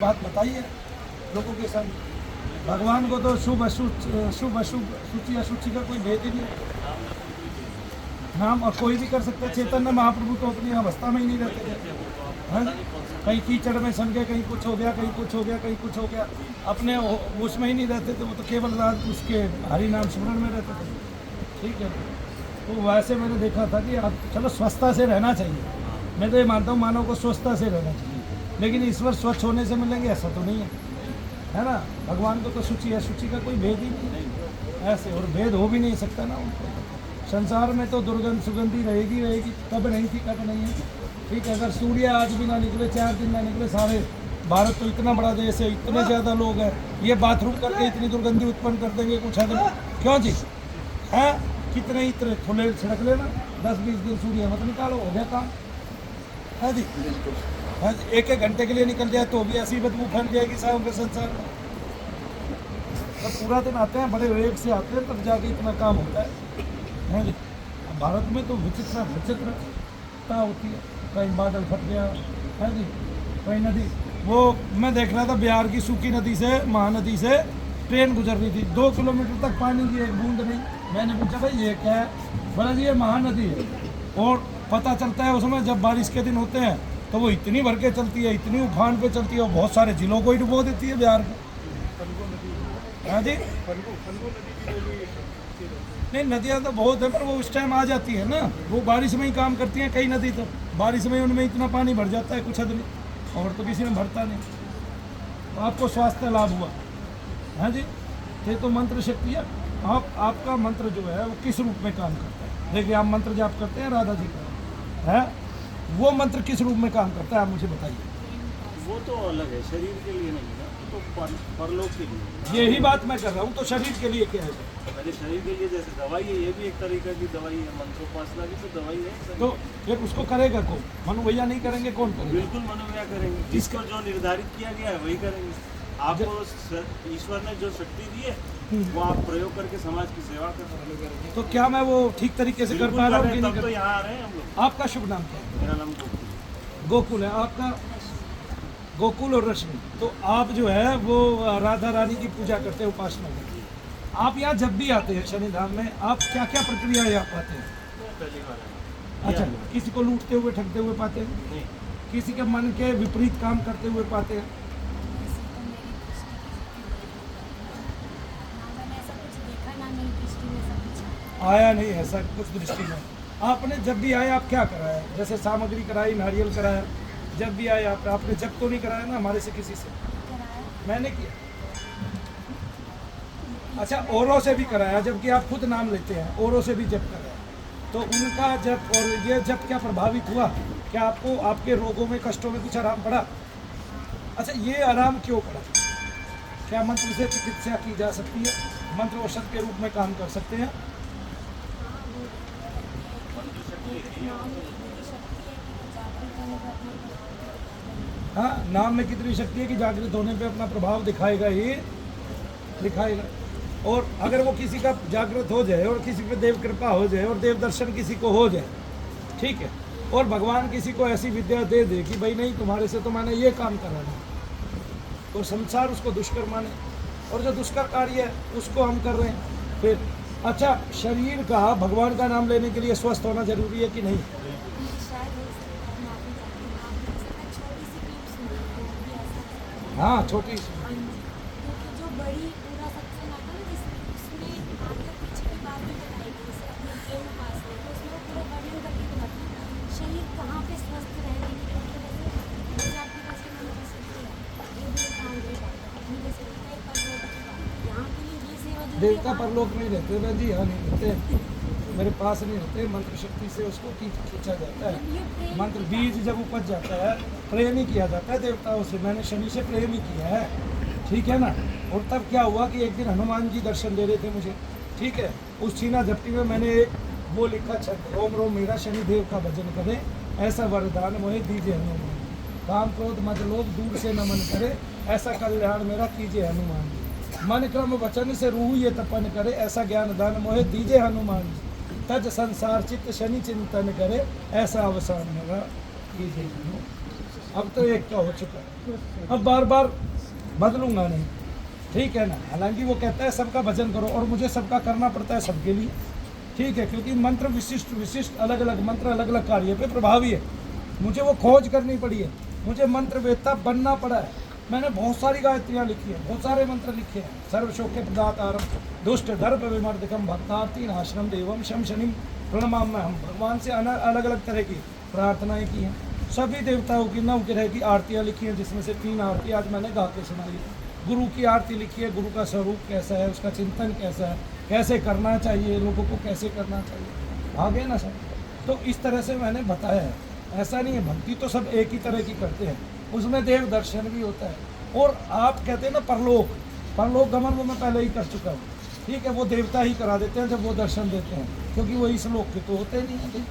बात बताइए लोगों के संग। भगवान को तो शुभ अशुभ सूची अशुचि का कोई भेद ही नहीं। नाम और कोई भी कर सकता है। चैतन्य महाप्रभु तो अपनी अवस्था में ही नहीं रहते थे, हाँ जी। कहीं कीचड़ में सन गए, कहीं कुछ हो गया, कहीं कुछ हो गया, कहीं कुछ हो गया, अपने उसमें ही नहीं रहते थे। वो तो केवल रात उसके हरि नाम स्मरण में रहते थे, ठीक है। तो वैसे मैंने देखा था कि आप चलो स्वस्थता से रहना चाहिए। मैं तो ये मानता हूँ मानव को स्वस्थता से रहना चाहिए, लेकिन ईश्वर स्वच्छ होने से मिलेंगे ऐसा तो नहीं है ना। भगवान को तो सूची है, सूची का कोई भेद ही नहीं ऐसे, और भेद हो भी नहीं सकता ना उनको। संसार में तो दुर्गंध सुगंधी रहेगी रहेगी, कब नहीं थी कब नहीं है, ठीक है। अगर सूर्य आज भी ना निकले, 4 दिन ना निकले, सारे भारत तो इतना बड़ा देश है, इतने ज़्यादा लोग हैं, ये बाथरूम करके इतनी दुर्गंधी उत्पन्न कर देंगे कुछ आदमी, क्यों जी है। कितने इतने खुले छिड़क लेना, 10-20 दिन सूर्य मत निकालो, हो गया काम, है जी। हाँ, एक घंटे के लिए निकल जाए तो भी ऐसी बदबू फैल जाएगी साहब के संसार में। तो पूरा दिन आते हैं, बड़े वेग से आते हैं, तब जाके इतना काम होता है जी। भारत में तो विचित्रता होती है, कहीं बादल फट गया है जी, कहीं नदी। वो मैं देख रहा था बिहार की सूखी नदी से, महानदी से ट्रेन गुजर रही थी, 2 किलोमीटर तक पानी की एक बूंद नहीं। मैंने पूछा भाई ये क्या है, बोला जी ये महानदी है। और पता चलता है उसमें जब बारिश के दिन होते हैं तो वो इतनी भर के चलती है, इतनी उफान पे चलती है, और बहुत सारे जिलों को ही डुबो देती है बिहार को। हाँ जी, नहीं नदियाँ तो बहुत है, पर वो उस टाइम आ जाती है ना, वो बारिश में ही काम करती हैं। कई नदी तो बारिश में उनमें इतना पानी भर जाता है कुछ आदमी, और तो किसी में भरता नहीं। तो आपको स्वास्थ्य लाभ हुआ, हाँ जी। ये तो मंत्र शक्ति है। आपका मंत्र जो है वो किस रूप में काम करता है। देखिए आप मंत्र जाप करते हैं राधा जी का, है वो मंत्र किस रूप में काम करता है, आप मुझे बताइए। वो तो अलग है, शरीर के लिए नहीं है, तो परलोक के लिए। यही बात मैं कर रहा हूँ। तो शरीर के लिए क्या है? पहले शरीर के लिए जैसे दवाई है, ये भी एक तरीका की दवाई है, मंत्रोपासना की तो दवाई है। तो फिर उसको करेगा कौन? मनुभैया नहीं करेंगे, कौन करेगा? बिल्कुल मनुभैया करेंगे, जिसको जो निर्धारित किया गया है वही करेंगे। आपको ईश्वर ने जो शक्ति दी है वो आप प्रयोग करके समाज की सेवा कर सकते हैं। तो क्या मैं वो ठीक तरीके से कर पा रहा हूँ कि नहीं? तो यहाँ आ रहे हैं हम लोग। आपका शुभ नाम क्या है? मेरा नाम गोकुल। गोकुल है आपका? गोकुल और रश्मि। तो आप जो है वो राधा रानी की पूजा करते हैं, उपासना करते हैं। आप यहाँ जब भी आते हैं शनिधाम में, आप क्या क्या प्रक्रिया यहाँ पाते हैं? पहली बार है। अच्छा, किसी को लूटते हुए ठगते हुए पाते हैं? नहीं। किसी के मन के विपरीत काम करते हुए पाते हैं? आया नहीं ऐसा कुछ दृष्टि में। आपने जब भी आए आप क्या कराया? जैसे सामग्री कराई, नारियल कराया, जब भी आए आपने जब तो नहीं कराया ना हमारे से किसी से? मैंने किया। अच्छा, औरों से भी कराया, जबकि आप खुद नाम लेते हैं, औरों से भी जब कराया, तो उनका जब और ये जब क्या प्रभावित हुआ? क्या आपको आपके रोगों में, कष्टों में कुछ आराम पड़ा? अच्छा, ये आराम क्यों पड़ा? क्या मंत्र से चिकित्सा की जा सकती है? मंत्र औषध के रूप में काम कर सकते हैं? हाँ, नाम में कितनी शक्ति है कि जागृत होने पे अपना प्रभाव दिखाएगा ही दिखाएगा। और अगर वो किसी का जागृत हो जाए और किसी पे देव कृपा हो जाए और देव दर्शन किसी को हो जाए, ठीक है, और भगवान किसी को ऐसी विद्या दे दे कि भाई नहीं तुम्हारे से तो मैंने ये काम कराना, तो संसार उसको दुष्कर माने, और जो दुष्कर कार्य है उसको हम कर रहे हैं। फिर अच्छा, शरीर का भगवान का नाम लेने के लिए स्वस्थ होना जरूरी है कि नहीं? हाँ, छोटी जो बड़ी पूरा सत्संग आता है ना, उसमें आगे पीछे की बात भी बताई गई है, अपने प्रेम पास है, तो उसमें पूरा वर्णन करके बताते हैं शरीर कहाँ पे स्वस्थ रहेगी, जैसे आपके पास की मन शक्ति है, ये भी काम देगा अपनी जैसे यहाँ के लिए ये सेवा देवता परलोक में ही रहते हैं जी, यहाँ नहीं रहते, मेरे पास नहीं रहते। मंत्र शक्ति से उसको खींचा जाता है। मंत्र बीज जब उपज जाता है, प्रेम ही किया जाता है देवताओं से। मैंने शनि से प्रेम ही किया है, ठीक है ना। और तब क्या हुआ कि एक दिन हनुमान जी दर्शन दे रहे थे मुझे, ठीक है। उस छीना झपटी में मैंने एक वो लिखा छंद, ओम रोम मेरा शनिदेव का भजन करे, ऐसा वरदान मोहे दीजिए हनुमान। काम क्रोध मद लोभ दूर से नमन करे, ऐसा कल्याण मेरा कीजिए हनुमान जी। मन क्रम वचन से रूह ये तपन करे, ऐसा ज्ञान दान मोहे दीजिए हनुमान जी। तज संसार चित्त शनि चिंतन करे, ऐसा अवसान मेरा कीजिए हनुमान। अब तो एक का हो चुका है, अब बार बार बदलूंगा नहीं, ठीक है ना। हालांकि वो कहता है सबका भजन करो, और मुझे सबका करना पड़ता है सबके लिए, ठीक है, क्योंकि मंत्र विशिष्ट विशिष्ट अलग अलग मंत्र अलग अलग कार्य पे प्रभावी है। मुझे वो खोज करनी पड़ी है, मुझे मंत्र वेत्ता बनना पड़ा है। मैंने बहुत सारी गायत्रियाँ लिखी हैं, बहुत सारे मंत्र लिखे हैं। सर्व शोक्य प्रदातारम दुष्ट दर्प विमर्दकम भक्तार्ती नाशनम देवम शम शनिम प्रणमाम में हम भगवान से अलग अलग तरह की प्रार्थनाएं की हैं। सभी देवताओं की नवग्रह की आरतियाँ लिखी हैं, जिसमें से 3 आरती आज मैंने गा के सुनाई। गुरु की आरती लिखी है, गुरु का स्वरूप कैसा है, उसका चिंतन कैसा है, कैसे करना चाहिए, लोगों को कैसे करना चाहिए, आगे ना सब। तो इस तरह से मैंने बताया है। ऐसा नहीं है, भक्ति तो सब एक ही तरह की करते हैं, उसमें देव दर्शन भी होता है। और आप कहते हैं ना परलोक गमन, वो मैं पहले ही कर चुका हूँ, ठीक है। वो देवता ही करा देते हैं जब वो दर्शन देते हैं, क्योंकि वो इस लोक के तो होते नहीं हैं,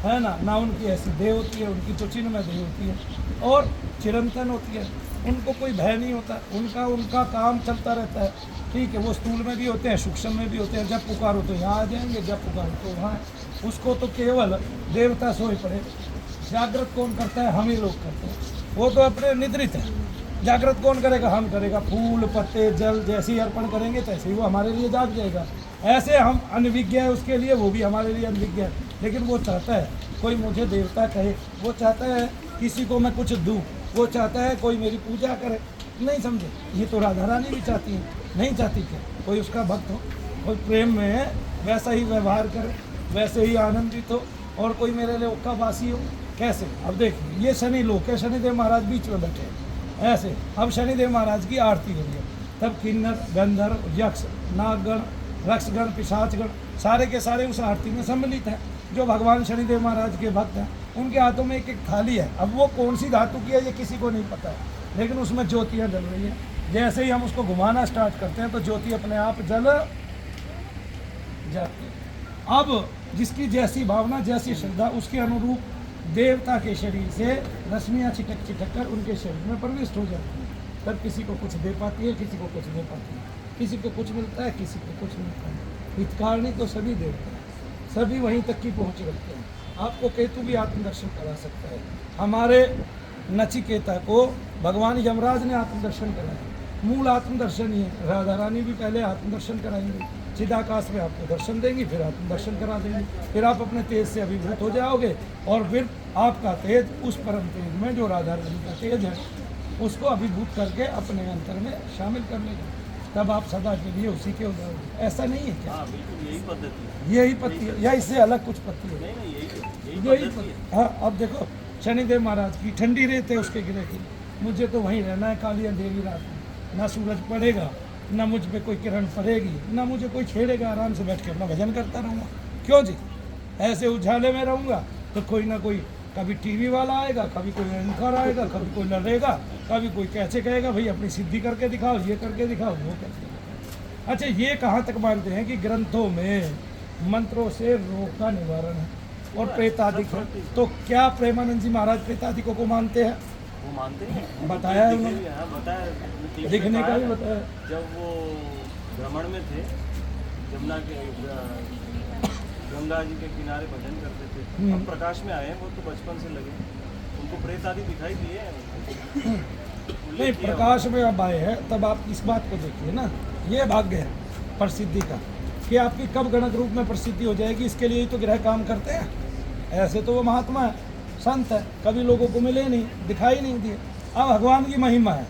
है ना उनकी ऐसी देह होती है, उनकी तो चिन्ह में देह होती है और चिरंतन होती है। उनको कोई भय नहीं होता, उनका काम चलता रहता है, ठीक है। वो स्थूल में भी होते हैं, सूक्ष्म में भी होते हैं। जब पुकारो तो यहाँ आ जाएंगे, जब पुकारो तो वहाँ। उसको तो केवल देवता सोए पड़े। जागृत कौन करता है? हम ही लोग करते हैं। वो तो अपने निद्रित है। जागृत कौन करेगा? हम करेगा। फूल पत्ते जल जैसे ही अर्पण करेंगे तैसे ही वो हमारे लिए जाग जाएगा। ऐसे हम अनविज्ञ है उसके लिए, वो भी हमारे लिए अनविज्ञ है। लेकिन वो चाहता है कोई मुझे देवता कहे, वो चाहता है किसी को मैं कुछ दूँ, वो चाहता है कोई मेरी पूजा करे। नहीं समझे? ये तो राधा रानी भी चाहती है, नहीं चाहती क्या कोई उसका भक्त हो, कोई प्रेम में वैसा ही व्यवहार करे, वैसे ही आनंदित हो, और कोई मेरे लिए ओक्कावासी हो। कैसे? अब देखिए, ये शनि लोक है, शनिदेव महाराज बीच में बैठे हैं ऐसे। अब शनिदेव महाराज की आरती हो रही है, तब किन्नर गंधर्व यक्ष नागगण रक्षगण पिशाचगण सारे के सारे उस आरती में सम्मिलित हैं। जो भगवान शनिदेव महाराज के भक्त हैं, उनके हाथों में एक एक थाली है। अब वो कौन सी धातु की है ये किसी को नहीं पता है, लेकिन उसमें ज्योतियाँ जल रही हैं। जैसे ही हम उसको घुमाना स्टार्ट करते हैं तो ज्योति अपने आप जल जाती है। अब जिसकी जैसी भावना, जैसी श्रद्धा, उसके अनुरूप देवता के शरीर से रश्मियाँ छिटक छिटक कर उनके शरीर में प्रविष्ट हो जाती है। तब किसी को कुछ दे पाती है, किसी को कुछ दे पाती है, किसी को कुछ मिलता है, किसी को कुछ मिलता है। हितकारणी तो सभी देवता हैं, सभी वहीं तक की पहुँच रखते हैं। आपको केतु भी आत्मदर्शन करा सकता है। हमारे नचिकेता को भगवान यमराज ने आत्मदर्शन कराया। मूल आत्मदर्शन ही है। राधा रानी भी पहले आत्मदर्शन कराएंगे, चिदाकाश में आपको दर्शन देंगी, फिर आत्मदर्शन करा देंगी। फिर आप अपने तेज से अभिभूत हो जाओगे, और फिर आपका तेज उस परम तेज में जो राधा रानी का तेज है उसको अभिभूत करके अपने अंतर में शामिल कर लेंगे। तब आप सदा के लिए उसी के हो जाओगे। ऐसा नहीं है क्या? हाँ बिल्कुल यही पद्धति है। यही पत्ती है या इससे अलग कुछ पत्ती है? नहीं नहीं यही यही पद्धति है। हाँ, अब देखो शनिदेव महाराज की ठंडी रेत है उसके गिरे की, मुझे तो वहीं रहना है काली अंधेरी रात में। ना सूरज पड़ेगा, ना मुझ पे कोई किरण पड़ेगी, ना मुझे कोई छेड़ेगा। आराम से बैठ के अपना भजन करता रहूँगा। क्यों जी? ऐसे उजाले में रहूँगा तो कोई ना कोई, कभी टीवी वाला आएगा, कभी कोई एंकर आएगा, कभी कोई लड़ेगा, कभी कोई कैसे कहेगा भाई अपनी सिद्धि करके दिखाओ, ये करके दिखाओ, वो करके दिखाओ। अच्छा, ये कहाँ तक मानते हैं कि ग्रंथों में मंत्रों से रोग का निवारण है और प्रेतादिक है? तो क्या प्रेमानंद जी महाराज प्रेतादिकों को मानते हैं? वो मानते हैं, बताया है उन्होंने, हाँ, बताया, दिखने का भी बताया। जब वो भ्रमण में थे, जमुना के गंगा जी के किनारे भजन करते थे। अब प्रकाश में आए हैं, वो तो बचपन से लगे, उनको प्रेत आदि दिखाई दिए हैं। नहीं, प्रकाश में अब आए हैं, तब आप इस बात को देखिए ना, ये भाग्य है प्रसिद्धि का कि आपकी कब गणक रूप में प्रसिद्धि हो जाएगी। इसके लिए ही तो ग्रह काम करते हैं। ऐसे तो वो महात्मा है, संत है, कभी लोगों को मिले नहीं, दिखाई नहीं दिए। अब भगवान की महिमा है,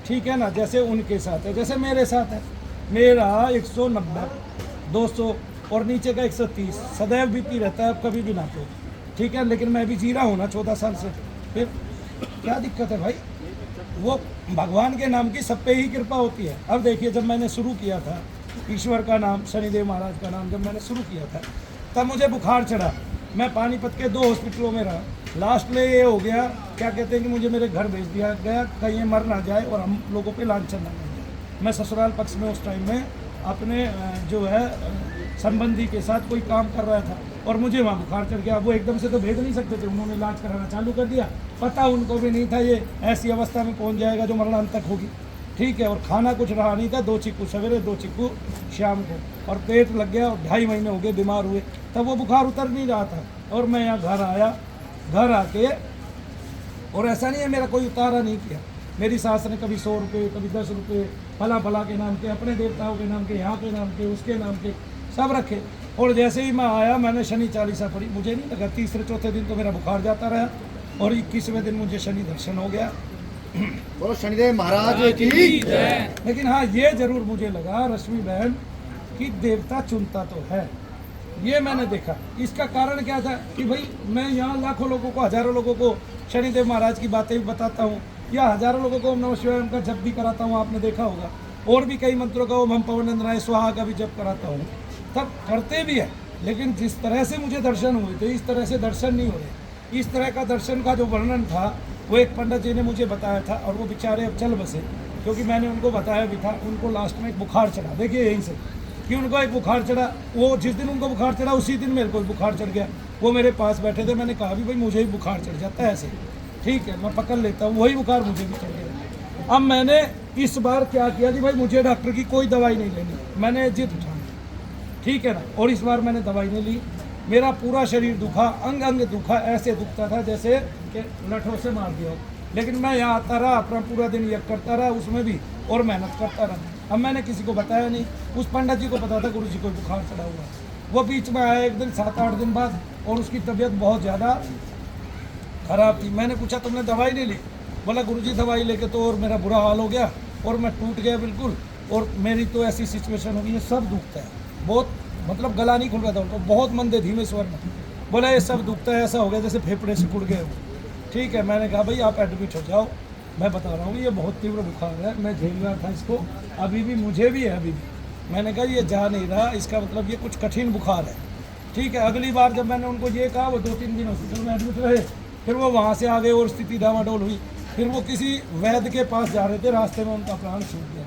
ठीक है ना। जैसे उनके साथ है, जैसे मेरे साथ है। मेरा 190, 200 और नीचे का 130 सदैव बीती रहता है, अब कभी भी ना तो, ठीक है। लेकिन मैं भी जी रहा हूँ ना 14 साल से, फिर क्या दिक्कत है भाई? वो भगवान के नाम की सब पे ही कृपा होती है। अब देखिए, जब मैंने शुरू किया था ईश्वर का नाम, शनिदेव महाराज का नाम जब मैंने शुरू किया था, तब मुझे बुखार चढ़ा। मैं पानीपत के 2 हॉस्पिटलों में रहा। लास्ट में ये हो गया, क्या कहते हैं कि मुझे मेरे घर भेज दिया गया, कहीं ये मर ना जाए और हम लोगों पे लांछन ना लग जाए। मैं ससुराल पक्ष में उस टाइम में अपने जो है संबंधी के साथ कोई काम कर रहा था और मुझे वहाँ बुखार चढ़ गया। वो एकदम से तो भेज नहीं सकते थे, उन्होंने इलाज कराना चालू कर दिया। पता उनको भी नहीं था ये ऐसी अवस्था में पहुँच जाएगा जो मरणांतक होगी, ठीक है। और खाना कुछ रहा नहीं था, 2 चिक्कू सवेरे 2 चिक्कू शाम को, और पेट लग गया और 2.5 महीने हो गए बीमार हुए। तब वो बुखार उतर नहीं रहा था और मैं यहाँ घर आया। घर आके और ऐसा नहीं है मेरा कोई उतारा नहीं किया। मेरी सास ने कभी 100 रुपये, कभी 10 रुपये फला फला के नाम के, अपने देवताओं के नाम के, यहाँ के नाम के, उसके नाम के सब रखे। और जैसे ही मैं आया मैंने शनि चालीसा पढ़ी, मुझे नहीं लगा तीसरे चौथे दिन तो मेरा बुखार जाता रहा और 21वें दिन मुझे शनि दर्शन हो गया। बोलो शनिदेव महाराज की जय। लेकिन हाँ ये जरूर मुझे लगा रश्मि बहन कि देवता चुनता तो है, ये मैंने देखा। इसका कारण क्या था कि भाई मैं यहाँ लाखों लोगों को, हजारों लोगों को शनिदेव महाराज की बातें भी बताता हूँ, या हजारों लोगों को ओम नमः शिवाय का जप भी कराता हूँ, आपने देखा होगा। और भी कई मंत्रों का ओम हम पवनंदनाय स्वाहा का भी जप कराता हूँ, तब करते भी है। लेकिन जिस तरह से मुझे दर्शन हुए थे इस तरह से दर्शन नहीं हो रहे। इस तरह का दर्शन का जो वर्णन था वो एक पंडित जी ने मुझे बताया था, और वो बेचारे अब चल बसे, क्योंकि मैंने उनको बताया भी था। उनको लास्ट में एक बुखार चढ़ा, देखिए यहीं से कि उनको एक बुखार चढ़ा। वो जिस दिन उनको बुखार चढ़ा उसी दिन मेरे को बुखार चढ़ गया। वो मेरे पास बैठे थे, मैंने कहा भी भाई मुझे भी बुखार चढ़ जाता है ऐसे, ठीक है मैं पकड़ लेता हूँ, वही बुखार मुझे भी चढ़ गया। अब मैंने इस बार क्या किया कि भाई मुझे डॉक्टर की कोई दवाई नहीं लेनी, मैंने जिद उठा, ठीक है ना। और इस बार मैंने दवाई नहीं ली, मेरा पूरा शरीर दुखा, अंग अंग दुखा, ऐसे दुखता था जैसे कि लठों से मार दिया हो। लेकिन मैं यहाँ आता रहा, अपना पूरा दिन यज्ञ करता रहा उसमें भी, और मेहनत करता रहा। अब मैंने किसी को बताया नहीं, उस पंडित जी को पता था गुरु जी को बुखार चढ़ा हुआ है। वो बीच में आया एक दिन 7-8 दिन बाद, और उसकी तबीयत बहुत ज़्यादा खराब थी। मैंने पूछा तुमने दवाई नहीं ली? बोला गुरुजी दवाई लेके तो और मेरा बुरा हाल हो गया, और मैं टूट गया बिल्कुल, और मेरी तो ऐसी सिचुएशन हो गई है, सब दुखता है बहुत, मतलब गला नहीं खुल रहा था उनको, बहुत मंदे धीमे स्वर में बोला ये सब दुखता है, ऐसा हो गया जैसे फेफड़े से कुड़ गए हो। ठीक है, मैंने कहा भाई आप एडमिट हो जाओ, मैं बता रहा हूँ ये बहुत तीव्र बुखार है, मैं झेल रहा था इसको, अभी भी मुझे भी है अभी भी। मैंने कहा ये जा नहीं रहा, इसका मतलब ये कुछ कठिन बुखार है। ठीक है, अगली बार जब मैंने उनको ये कहा वो 2-3 दिन हॉस्पिटल में एडमिट रहे, फिर वो वहाँ से आ गए और स्थिति डामाडोल हुई। फिर वो किसी वैद्य के पास जा रहे थे, रास्ते में उनका प्राण छूट गया।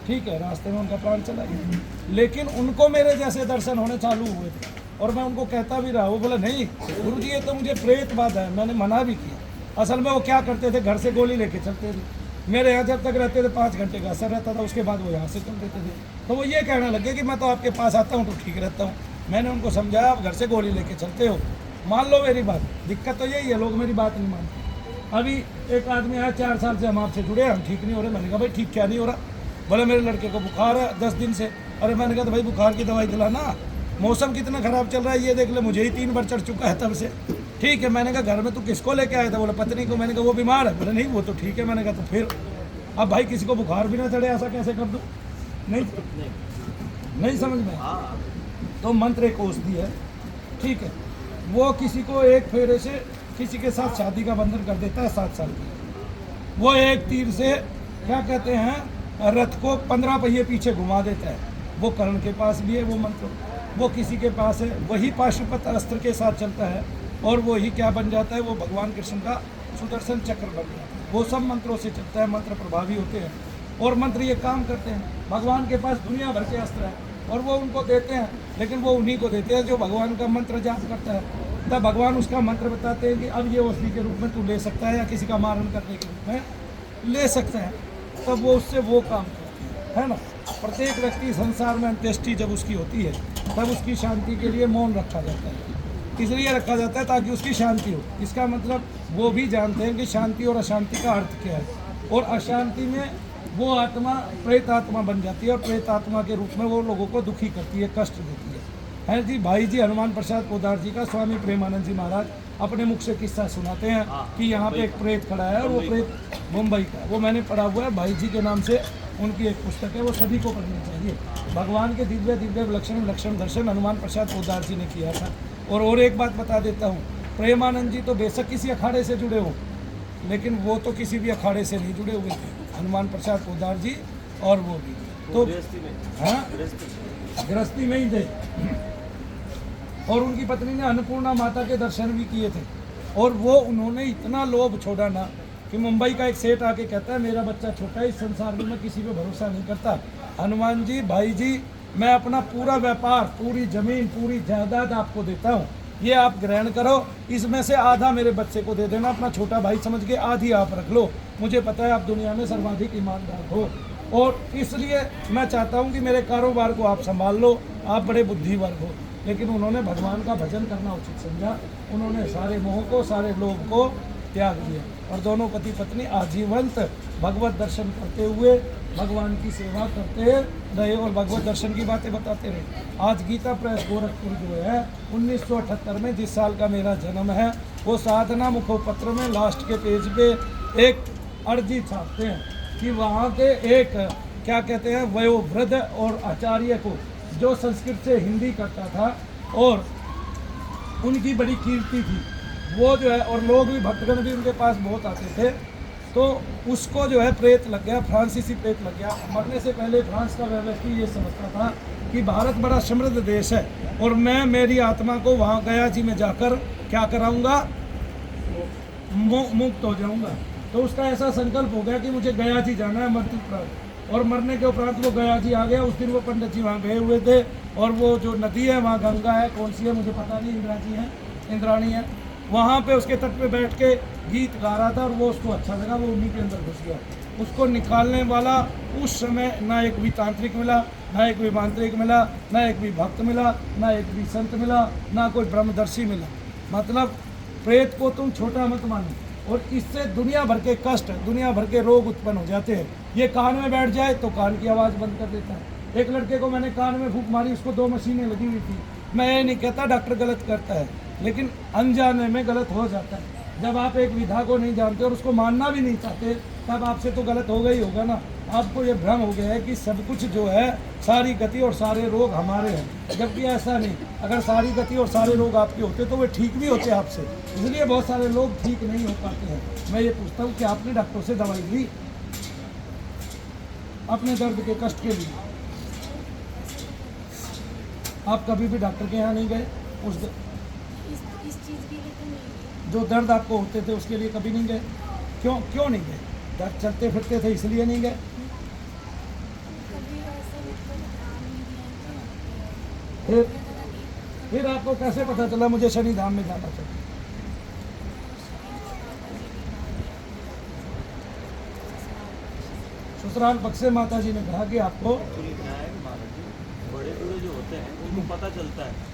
ठीक है, रास्ते में उनका प्राण चला गया, लेकिन उनको मेरे जैसे दर्शन होने चालू हुए थे, और मैं उनको कहता भी रहा। वो बोला नहीं गुरुजी ये तो मुझे प्रेत बात है, मैंने मना भी किया। असल में वो क्या करते थे, घर से गोली लेके चलते थे। मेरे यहाँ जब तक रहते थे 5 घंटे का असर रहता था, उसके बाद वो यहाँ से चल देते थे। तो वो ये कहने लगे कि मैं तो आपके पास आता हूँ तो ठीक रहता हूँ। मैंने उनको समझाया आप घर से गोली लेके चलते हो, मान लो मेरी बात, दिक्कत तो यही है लोग मेरी बात नहीं मानते। अभी एक आदमी आया 4 साल से हम आपसे जुड़े, हम ठीक नहीं हो रहे। मैंने कहा भाई ठीक क्या नहीं हो रहा? बोले मेरे लड़के को बुखार है 10 दिन से। अरे मैंने कहा तो भाई बुखार की दवाई दिलाना, मौसम कितना ख़राब चल रहा है ये देख ले, मुझे ही 3 बार चढ़ चुका है तब से। ठीक है, मैंने कहा घर में तू किसको लेके आया था? बोला पत्नी को। मैंने कहा वो बीमार है। बोले नहीं वो तो ठीक है। मैंने कहा तो फिर अब भाई किसी को बुखार भी ना चढ़े ऐसा कैसे कर दूँ? नहीं समझ में। तो मंत्र एक औषधि है, ठीक है, वो किसी को एक फेरे से किसी के साथ शादी का बंधन कर देता है 7 साल की। वो एक तीर से क्या कहते हैं रथ को 15 पहिए पीछे घुमा देता है। वो कर्ण के पास भी है वो मंत्र, वो किसी के पास है, वही पाशुपत अस्त्र के साथ चलता है, और वो ही क्या बन जाता है, वो भगवान कृष्ण का सुदर्शन चक्र बन जाता है। वो सब मंत्रों से चलता है, मंत्र प्रभावी होते हैं और मंत्र ये काम करते हैं। भगवान के पास दुनिया भर के अस्त्र हैं और वो उनको देते हैं, लेकिन वो उन्हीं को देते हैं जो भगवान का मंत्र जाप करता है। तब भगवान उसका मंत्र बताते हैं कि अब ये औषधि के रूप में तू ले सकता है या किसी का मारण करने के रूप में ले सकता है। तब वो उससे वो काम करते हैं, है ना। प्रत्येक व्यक्ति संसार में अंत्येष्टि जब उसकी होती है तब उसकी शांति के लिए मौन रखा जाता है। इसलिए रखा जाता है ताकि उसकी शांति हो। इसका मतलब वो भी जानते हैं कि शांति और अशांति का अर्थ क्या है, और अशांति में वो आत्मा प्रेत आत्मा बन जाती है और प्रेत आत्मा के रूप में वो लोगों को दुखी करती है, कष्ट देती है जी। भाई जी हनुमान प्रसाद पोद्दार जी का स्वामी प्रेमानंद जी महाराज अपने मुख से किस्सा सुनाते हैं कि यहाँ पे एक प्रेत खड़ा है और वो प्रेत मुंबई का, वो मैंने पढ़ा हुआ है, भाई जी के नाम से उनकी एक पुस्तक है, वो सभी को पढ़नी चाहिए। भगवान के दिव्य दिव्य लक्षण दर्शन हनुमान प्रसाद पोद्दार जी ने किया था। और एक बात बता देता हूँ, प्रेमानंद जी तो बेशक किसी अखाड़े से जुड़े हो, लेकिन वो तो किसी भी अखाड़े से नहीं जुड़े हुए थे, हनुमान प्रसाद पोद्दार जी। और वो भी तो हाँ गृहस्थी में ही थे, और उनकी पत्नी ने अन्नपूर्णा माता के दर्शन भी किए थे। और वो उन्होंने इतना लोभ छोड़ा ना कि मुंबई का एक सेठ आके कहता है मेरा बच्चा छोटा है, इस संसार में मैं किसी पे भरोसा नहीं करता। हनुमान जी भाई जी मैं अपना पूरा व्यापार, पूरी जमीन, पूरी जायदाद आपको देता हूँ, ये आप ग्रहण करो, इसमें से आधा मेरे बच्चे को दे देना, अपना छोटा भाई समझ के आधी आप रख लो। मुझे पता है आप दुनिया में सर्वाधिक ईमानदार हो, और इसलिए मैं चाहता हूँ कि मेरे कारोबार को आप संभाल लो, आप बड़े बुद्धिवर्ग हो। लेकिन उन्होंने भगवान का भजन करना उचित समझा, उन्होंने सारे मोह को, सारे लोभ को त्याग दिया और दोनों पति पत्नी आजीवंत भगवत दर्शन करते हुए भगवान की सेवा करते रहे और भगवत दर्शन की बातें बताते रहे। आज गीता प्रेस गोरखपुर जो है 1978 में जिस साल का मेरा जन्म है, वो साधना मुखोपत्र में लास्ट के पेज पे एक अर्जी छापते हैं कि वहाँ के एक क्या कहते हैं वयोवृद्ध और आचार्य को जो संस्कृत से हिंदी करता था और उनकी बड़ी कीर्ति थी, वो जो है और लोग भी भक्तगण भी उनके पास बहुत आते थे, तो उसको जो है प्रेत लग गया, फ्रांसीसी प्रेत लग गया। मरने से पहले फ्रांस का व्यक्ति ये समझता था कि भारत बड़ा समृद्ध देश है और मैं मेरी आत्मा को वहाँ गया जी में जाकर क्या कराऊंगा, मुक्त हो जाऊंगा। तो उसका ऐसा संकल्प हो गया कि मुझे गया जी जाना है मृत्यु उपरांत, और मरने के उपरांत वो गया जी आ गया। उस दिन वो पंडित जी वहाँ गए हुए थे और वो जो नदी है वहाँ गंगा है, कौन सी है मुझे पता नहीं, इंद्राणी है, वहाँ पे उसके तट पे बैठ के गीत गा रहा था और वो उसको अच्छा लगा, वो उन्हीं के अंदर घुस गया। उसको निकालने वाला उस समय ना एक भी तांत्रिक मिला, ना एक भी मांत्रिक मिला, ना एक भी भक्त मिला, ना एक भी संत मिला, ना कोई ब्रह्मदर्शी मिला। मतलब प्रेत को तुम छोटा मत मानो और इससे दुनिया भर के कष्ट, दुनिया भर के रोग उत्पन्न हो जाते हैं। ये कान में बैठ जाए तो कान की आवाज़ बंद कर देता है। एक लड़के को मैंने कान में फूंक मारी, उसको 2 मशीनें लगी हुई थी। मैं ये नहीं कहता डॉक्टर गलत करता है, लेकिन अनजाने में गलत हो जाता है। जब आप एक विधा को नहीं जानते और उसको मानना भी नहीं चाहते, तब आपसे तो गलत होगा ही होगा ना। आपको ये भ्रम हो गया है कि सब कुछ जो है, सारी गति और सारे रोग हमारे हैं, जबकि ऐसा नहीं। अगर सारी गति और सारे रोग आपके होते तो वे ठीक भी होते आपसे, इसलिए बहुत सारे लोग ठीक नहीं हो पाते हैं। मैं ये पूछता हूँ कि आपने डॉक्टर से दवाई ली अपने दर्द के कष्ट के लिए? आप कभी भी डॉक्टर के यहाँ नहीं गए? उस इस चीज़ के लिए तो नहीं। जो दर्द आपको होते थे उसके लिए कभी नहीं गए? क्यों नहीं गए? दर्द चलते फिरते थे इसलिए नहीं गए? कभी ऐसे मतलब ध्यान नहीं दिया तो फिर आपको कैसे पता चला मुझे शनि धाम में जाना चाहिए? ससुराल पक्ष से माता जी ने कहा कि आपको एक्चुअली क्या है महाराज जी, बड़े बूढ़े जो होते हैं उनको पता चलता है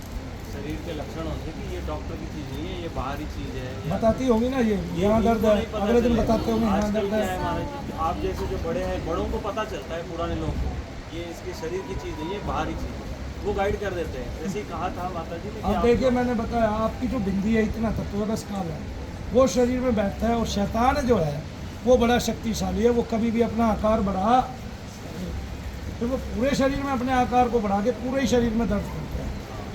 शरीर के लक्षण होते हैं कि ये डॉक्टर की चीज़ नहीं है, ये बाहरी चीज़ है। बताती होगी ना, ये यहाँ दर्द है, अगले दिन बताते होंगे यहाँ आजकल दर्द क्या है। है महाराज जी, आप जैसे जो बड़े हैं, बड़ों को पता चलता है, पुराने लोगों को ये इसके शरीर की चीज़ नहीं है, बाहरी चीज़ है, वो गाइड कर देते हैं। जैसे ही कहा था माता जी ने कि अब देखिए, मैंने बताया आपकी जो बिंदी है इतना तत्वदस काल है, वो शरीर में बैठता है और शैतान जो है वो बड़ा शक्तिशाली है। वो कभी भी अपना आकार बढ़ा तो वो पूरे शरीर में अपने आकार को बढ़ा के पूरे ही शरीर में दर्द करता है।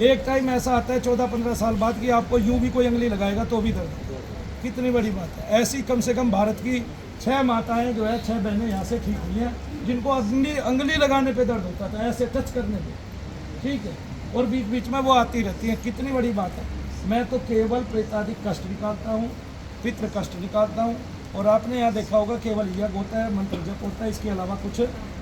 एक टाइम ऐसा आता है 14-15 साल बाद कि आपको यूं भी कोई अंगली लगाएगा तो भी दर्द होगा। कितनी बड़ी बात है। ऐसी कम से कम भारत की 6 माताएं जो है, 6 बहनें यहाँ से ठीक हुई हैं जिनको अंगली लगाने पे दर्द होता था, ऐसे टच करने पे, ठीक है, और बीच बीच में वो आती रहती हैं। कितनी बड़ी बात है। मैं तो केवल प्रेतादि कष्ट निकालता हूँ, पितृ कष्ट निकालता हूँ, और आपने यहाँ देखा होगा केवल यज्ञ होता है, मंत्र जप होता है, इसके अलावा कुछ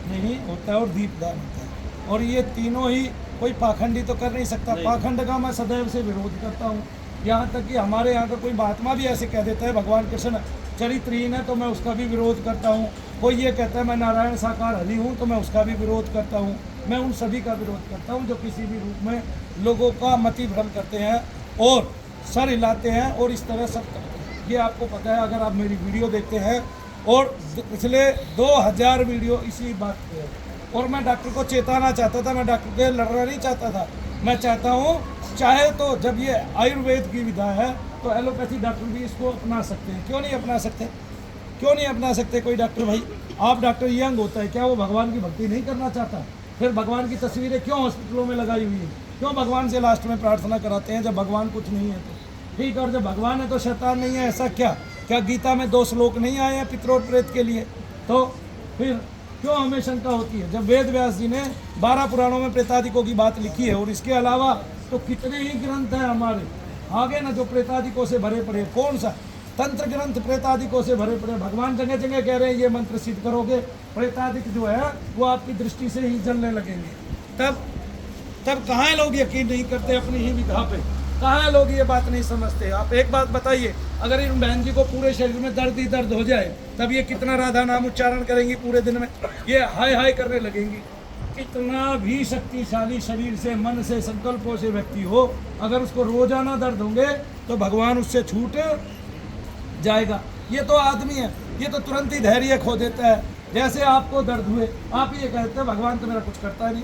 नहीं होता है, और दीपदान होता है। और ये तीनों ही कोई पाखंडी तो कर नहीं सकता। पाखंड का मैं सदैव से विरोध करता हूँ। यहाँ तक कि हमारे यहाँ का कोई महात्मा भी ऐसे कह देता है भगवान कृष्ण चरित्रहीन है, तो मैं उसका भी विरोध करता हूँ। कोई ये कहता है मैं नारायण साकार हरि हूँ, तो मैं उसका भी विरोध करता हूँ। मैं उन सभी का विरोध करता हूँ जो किसी भी रूप में लोगों का मति भ्रम करते हैं और सर हिलाते हैं और इस तरह सब करते हैं। ये आपको पता है, अगर आप मेरी वीडियो देखते हैं, और पिछले 2000 वीडियो इसी बात पे है। और मैं डॉक्टर को चेताना चाहता था, मैं डॉक्टर के लड़ना नहीं चाहता था। मैं चाहता हूँ चाहे तो जब ये आयुर्वेद की विधा है तो एलोपैथी डॉक्टर भी इसको अपना सकते हैं। क्यों नहीं अपना सकते? क्यों नहीं अपना सकते कोई डॉक्टर भाई? आप डॉक्टर यंग होता है, क्या वो भगवान की भक्ति नहीं करना चाहता? फिर भगवान की तस्वीरें क्यों हॉस्पिटलों में लगाई हुई है? क्यों भगवान से लास्ट में प्रार्थना कराते हैं जब भगवान कुछ नहीं है तो? ठीक है, और जब भगवान है तो शैतान नहीं है, ऐसा क्या? क्या गीता में 2 श्लोक नहीं आए हैं पितृ और प्रेत के लिए? तो फिर क्यों हमें शंका होती है जब वेद व्यास जी ने 12 पुराणों में प्रेतादिकों की बात लिखी है, और इसके अलावा तो कितने ही ग्रंथ हैं हमारे आगे ना जो प्रेतादिकों से भरे पड़े। कौन सा तंत्र ग्रंथ प्रेतादिकों से भरे पड़े? भगवान जगह जगह कह रहे हैं ये मंत्र सिद्ध करोगे, प्रेतादिक जो है वो आपकी दृष्टि से ही जलने लगेंगे। तब कहाँ लोग यकीन नहीं करते अपनी ही विधा पे? कहाँ लोग ये बात नहीं समझते? आप एक बात बताइए, अगर इन बहन जी को पूरे शरीर में दर्द ही दर्द हो जाए, तब ये कितना राधा नाम उच्चारण करेंगी पूरे दिन में? ये हाय हाय करने लगेंगी। कितना भी शक्तिशाली शरीर से, मन से, संकल्पों से व्यक्ति हो, अगर उसको रोजाना दर्द होंगे तो भगवान उससे छूट जाएगा। ये तो आदमी है, ये तो तुरंत ही धैर्य खो देता है। जैसे आपको दर्द हुए, आप ये कहते हैं भगवान तो मेरा कुछ करता नहीं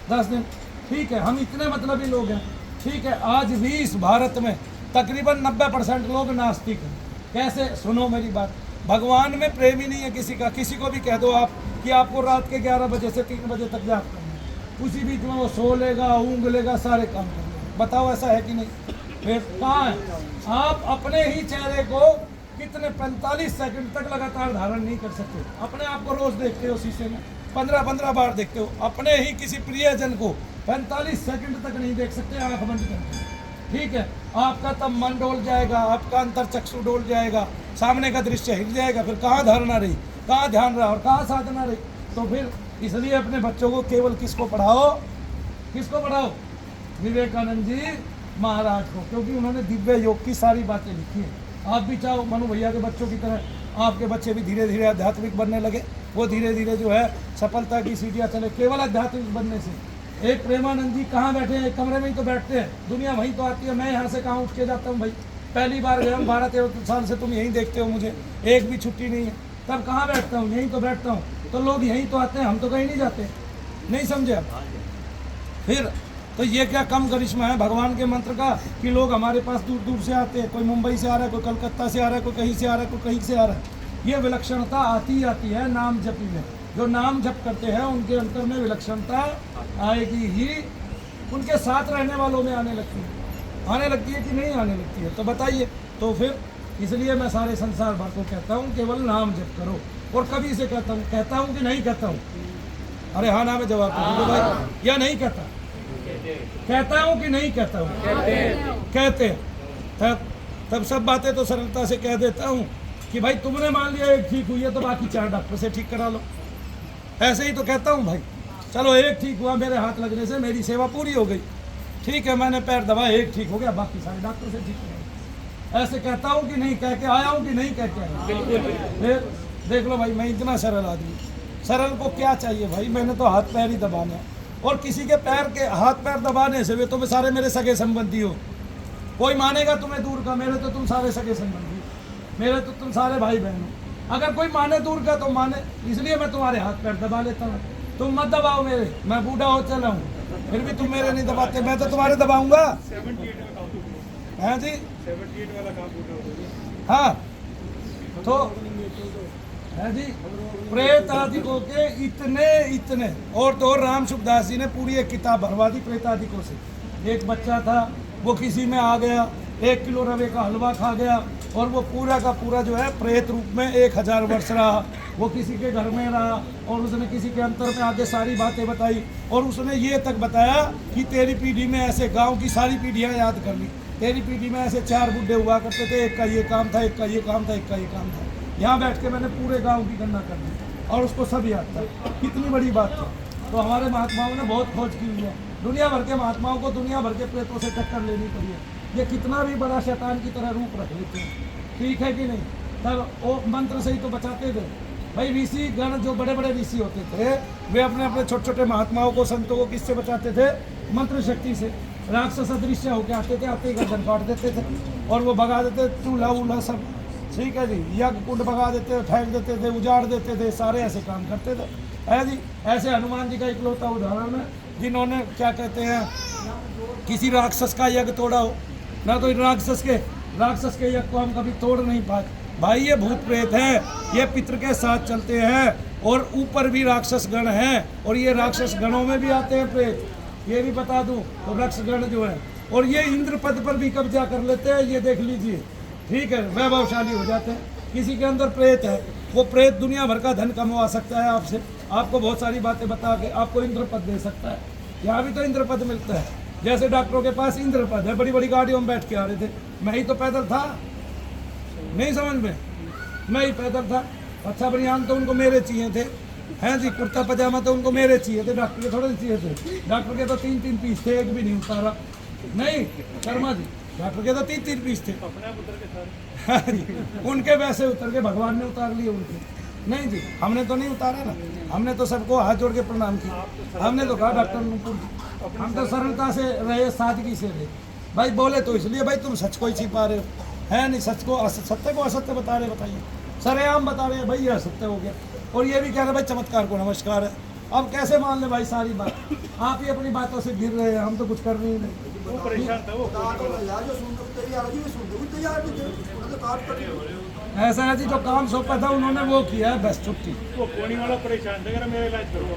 10 दिन, ठीक है, हम इतने मतलबी लोग हैं, ठीक है। आज भी इस भारत में तकरीबन 90% लोग नास्तिक हैं। कैसे? सुनो मेरी बात, भगवान में प्रेम ही नहीं है किसी का। किसी को भी कह दो आप कि आपको रात के 11 बजे से 3 बजे तक जाग करना है, उसी बीच में वो सो लेगा, ऊँग लेगा, सारे काम कर लेगा। बताओ ऐसा है कि नहीं? फिर कहाँ है? आप अपने ही चेहरे को कितने 45 सेकंड तक लगातार धारण नहीं कर सकते। अपने आप को रोज देखते हो शीशे में, 15-15 बार देखते हो। अपने ही किसी प्रियजन को 45 सेकंड तक नहीं देख सकते आंख बंद करके, ठीक है। आपका तब मन डोल जाएगा, आपका अंतर चक्षु डोल जाएगा, सामने का दृश्य हिल जाएगा। फिर कहाँ धारणा रही, कहाँ ध्यान रहा और कहाँ साधना रही? तो फिर इसलिए अपने बच्चों को केवल किसको पढ़ाओ? किसको पढ़ाओ? विवेकानंद जी महाराज को, क्योंकि उन्होंने दिव्य योग की सारी बातें लिखी है। आप भी चाहो मनु भैया के बच्चों की तरह आपके बच्चे भी धीरे धीरे आध्यात्मिक बनने लगे, वो धीरे धीरे जो है सफलता की सीढ़ियाँ चले केवल आध्यात्मिक बनने से। एक प्रेमानंद जी कहाँ बैठे हैं? एक कमरे में ही तो बैठते हैं, दुनिया वहीं तो आती है। मैं यहाँ से कहाँ उठ के जाता हूँ भाई? पहली बार गया हूँ, 12-13 साल से तुम यहीं देखते हो मुझे, एक भी छुट्टी नहीं है। तब कहाँ बैठता हूँ? यहीं तो बैठता हूँ। तो लोग यहीं तो आते हैं, हम तो कहीं नहीं जाते। नहीं समझे आप? फिर तो ये क्या कम करिश्मा है भगवान के मंत्र का कि लोग हमारे पास दूर दूर से आते हैं। कोई मुंबई से आ रहा है, कोई कलकत्ता से आ रहा है, कोई कहीं से आ रहा है, कोई कहीं से आ रहा है। ये विलक्षणता आती है नाम जपी में। जो नाम जप करते हैं उनके अंतर में विलक्षणता आएगी ही, उनके साथ रहने वालों में आने लगती है। आने लगती है कि नहीं आने लगती है? तो बताइए। तो फिर इसलिए मैं सारे संसार भर को कहता हूँ केवल नाम जप करो। और कभी से कहता हूँ कि नहीं कहता हूँ? अरे हाँ ना में जवाब दो भाई, या नहीं कहता? कहता हूँ कि नहीं कहता हूँ? कहते हैं। तब सब बातें तो सरलता से कह देता हूँ कि भाई तुमने मान लिया एक ठीक हुई है तो बाकी 4 डॉक्टर से ठीक करा लो। ऐसे ही तो कहता हूँ भाई। चलो एक ठीक हुआ, मेरे हाथ लगने से मेरी सेवा पूरी हो गई, ठीक है, मैंने पैर दबाया, एक ठीक हो गया, बाकी सारे डॉक्टर से ठीक हो। ऐसे कहता हूँ कि नहीं? कह के आया हूँ कि नहीं कह के आया? फिर देख लो भाई, मैं इतना सरल आदमी। सरल को क्या चाहिए भाई? मैंने तो हाथ पैर ही दबाने हैं। और किसी के पैर के हाथ पैर दबाने से वे तो सारे मेरे सगे संबंधी हो। कोई मानेगा तुम्हें दूर का? मेरे तो तुम सारे सगे संबंधी, मेरे तो तुम सारे भाई बहन हो। अगर कोई माने दूर का तो माने, इसलिए मैं तुम्हारे हाथ पैर दबा लेता हूँ। तुम मत दबाओ मेरे, मैं बूढ़ा हो चला हूँ, फिर भी तुम मेरे नहीं दबाते, मैं तो तुम्हारे दबाऊंगा। हाँ जी, 78 वाला काम पूरा हो गया। हाँ तो है जी, प्रेत आदिकों के इतने और तो और राम सुखदास जी ने पूरी एक किताब भरवा दी प्रेत आदिकों से। एक बच्चा था, वो किसी में आ गया, 1 किलो रवे का हलवा खा गया और वो पूरा का पूरा जो है प्रेत रूप में 1000 वर्ष रहा। वो किसी के घर में रहा और उसने किसी के अंतर में आके सारी बातें बताई और उसने ये तक बताया कि तेरी पीढ़ी में ऐसे गाँव की सारी पीढ़ियाँ याद कर ली, तेरी पीढ़ी में ऐसे 4 बुढ़े हुआ करते थे, एक का ये काम था, एक का ये काम था, एक का ये काम था। यहाँ बैठ के मैंने पूरे गांव की गणना कर दी और उसको सब याद था। कितनी बड़ी बात है। तो हमारे महात्माओं ने बहुत खोज की हुई है। दुनिया भर के महात्माओं को दुनिया भर के प्रेतों से टक्कर लेनी पड़ी है। ये कितना भी बड़ा शैतान की तरह रूप रख लेते हैं, ठीक है कि नहीं? तब वो मंत्र से ही तो बचाते थे भाई। ऋषि गण जो बड़े बड़े ऋषि होते थे वे अपने अपने छोटे छोटे महात्माओं को, संतों को किससे बचाते थे? मंत्र शक्ति से। राक्षस अदृश्य होकर आते थे, आते ही गर्दन काट देते थे और वो भगा देते, चूल्हा वूल्हा सब, ठीक है जी, यज्ञ कुंड भगा देते, फेंक देते थे, उजाड़ देते थे, सारे ऐसे काम करते थे, है जी। ऐसे हनुमान जी का इकलौता उदाहरण है जिन्होंने क्या कहते हैं किसी राक्षस का यज्ञ तोड़ा हो ना। तो राक्षस के यज्ञ को हम कभी तोड़ नहीं पाए भाई। ये भूत प्रेत हैं, ये पितृ के साथ चलते हैं और ऊपर भी राक्षस गण हैं और ये राक्षस गणों में भी आते हैं प्रेत, ये भी बता दूं। तो राक्षस गण जो है और ये इंद्र पद पर भी कब्जा कर लेते हैं, ये देख लीजिए, ठीक है, वैभवशाली हो जाते हैं। किसी के अंदर प्रेत है, वो प्रेत दुनिया भर का धन कमवा सकता है आपसे, आपको बहुत सारी बातें बता के आपको इंद्र पद दे सकता है। यहाँ भी तो इंद्र पद मिलता है। जैसे डॉक्टरों के पास इंद्र पद है, बड़ी बड़ी गाड़ियों में बैठ के आ रहे थे, मैं ही तो पैदल था, नहीं समझ में, मैं ही पैदल था। अच्छा बनियान तो उनको मेरे चाहिए थे, हैं जी, कुर्ता पजामा तो उनको मेरे चाहिए थे, डॉक्टर के थोड़े चाहिए थे। डॉक्टर के तो 3-3 पीस थे, एक भी नहीं उतारा। नहीं शर्मा जी, डॉक्टर के तो 3-3 पीस थे, उनके वैसे उतर के भगवान ने उतार लिए उनके। नहीं जी, हमने तो नहीं उतारा ना, हमने तो सबको हाथ जोड़ के प्रणाम किया। हमने तो कहा डॉक्टर नुपुर, हम तो सरलता से रहे, सादगी से रहे भाई। बोले तो इसलिए भाई तुम सच को ही छिपा रहे हो, है नहीं, सच को सत्य को असत्य बता रहे, बताइए। सरेआम बता रहे हैं भाई ये असत्य हो गया, और ये भी कह रहे भाई चमत्कार को नमस्कार है। अब कैसे मान ले भाई सारी बात, आप ही अपनी बातों से गिर रहे हैं, हम तो कुछ कर नहीं रहे। वो परेशान था वो ऐसा है जी, जो काम सौंपा था उन्होंने वो किया है, बस छुट्टी। वो कोनी वाला परेशान था, मेरा इलाज करो।